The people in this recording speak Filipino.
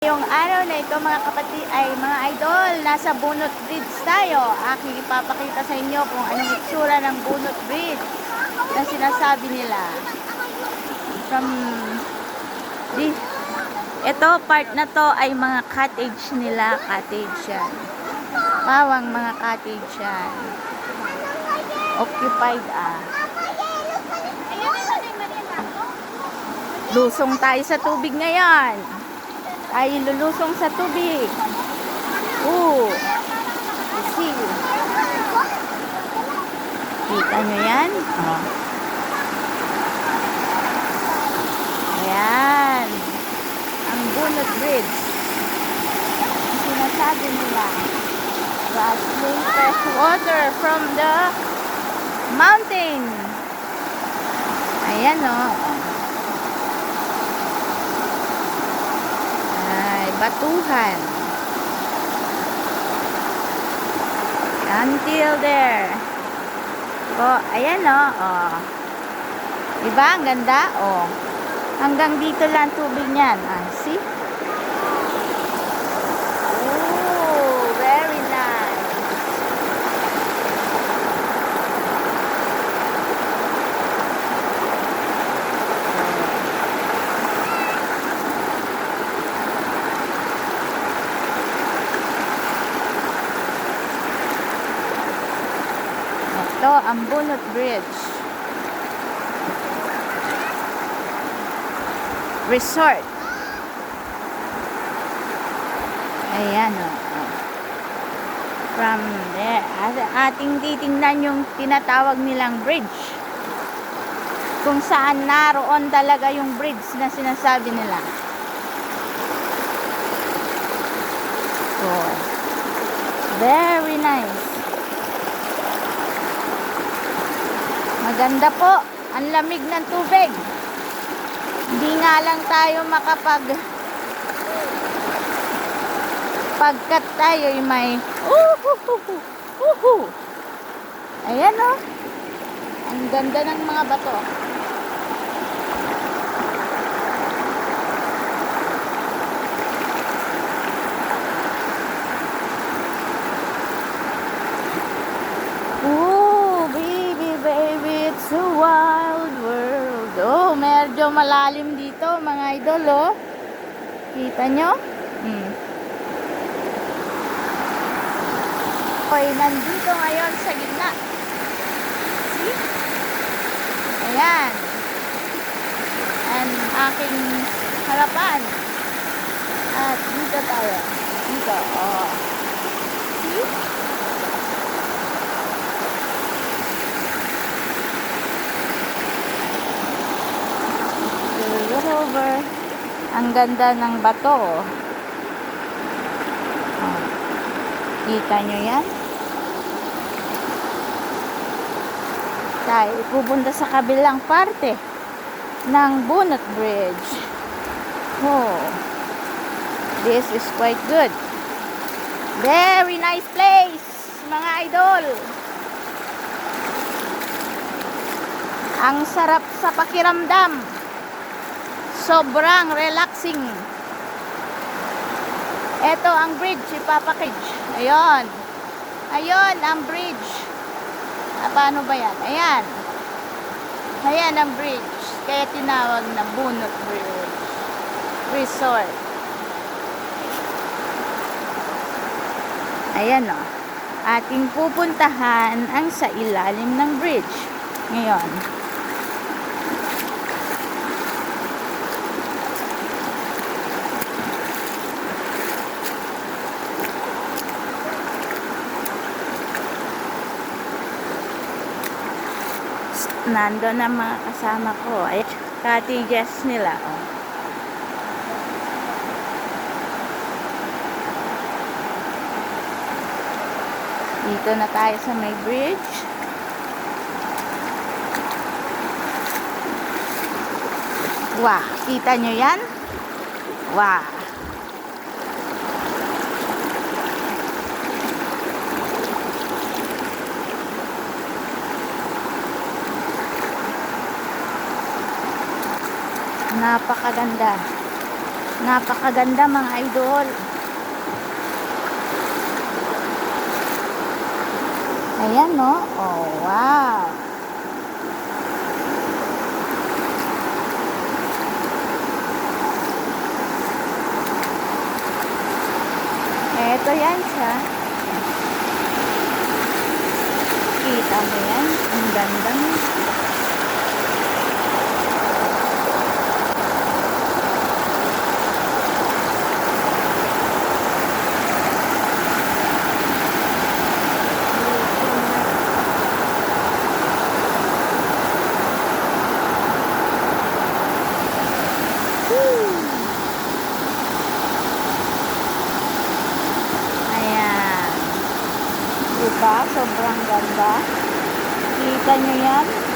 Yung araw na ito mga kapatid ay mga idol, nasa Bunot Bridge tayo. Aking ipapakita sa inyo kung anong itsura ng Bunot Bridge na sinasabi nila. From this, ito part na to ay mga cottage nila, cottage yan. Pawang mga cottage yan. Occupied Lusong tayo sa tubig ngayon. Tayo lulusong sa tubig. See. Kita nyo yan? Ayan. Ang Bunot Bridge. Ang sinasabi nila. Rustling fresh water from the mountain. Ayan batuhan. Until there. Ayan diba? Ang ganda. Hanggang dito lang tubig niyan. See? Very nice. Ito ang Bunot Bridge Resort. Ayan from there ating titingnan yung tinatawag nilang bridge, kung saan naroon talaga yung bridge na sinasabi nila. Very nice. Maganda po. Ang lamig ng tubig. Hindi nga lang tayo pagkat tayo ay may ayan ang ganda ng mga bato. It's a wild world. Medyo malalim dito mga idol Kita nyo? Nandito ngayon sa gitna. See? Ayan. And aking harapan. At dito tayo. Dito. See? Over. Ang ganda ng bato. Kita nyo yan? Tayo pupunta sa kabilang parte ng Bunot Bridge. This is quite good. Very nice place, mga idol. Ang sarap sa pakiramdam. Sobrang relaxing. Ito ang bridge, ipapakage. Ayun. Ayun ang bridge. Paano ba yan? Ayan. Ayan ang bridge. Kaya tinawag na Bunot Bridge Resort. Ayan ating pupuntahan ang sa ilalim ng bridge. Ngayon. Nandun ang mga kasama ko. Ay, cottages nila. Dito na tayo sa may bridge. Wow, kita nyo yan? Wow. Napakaganda. Napakaganda mga idol. Ayan no. Oh, wow. Eto yan siya. Kita mo yan. Ang ganda. Ayan. Diba? Sobrang ganda. Kita nyo yan.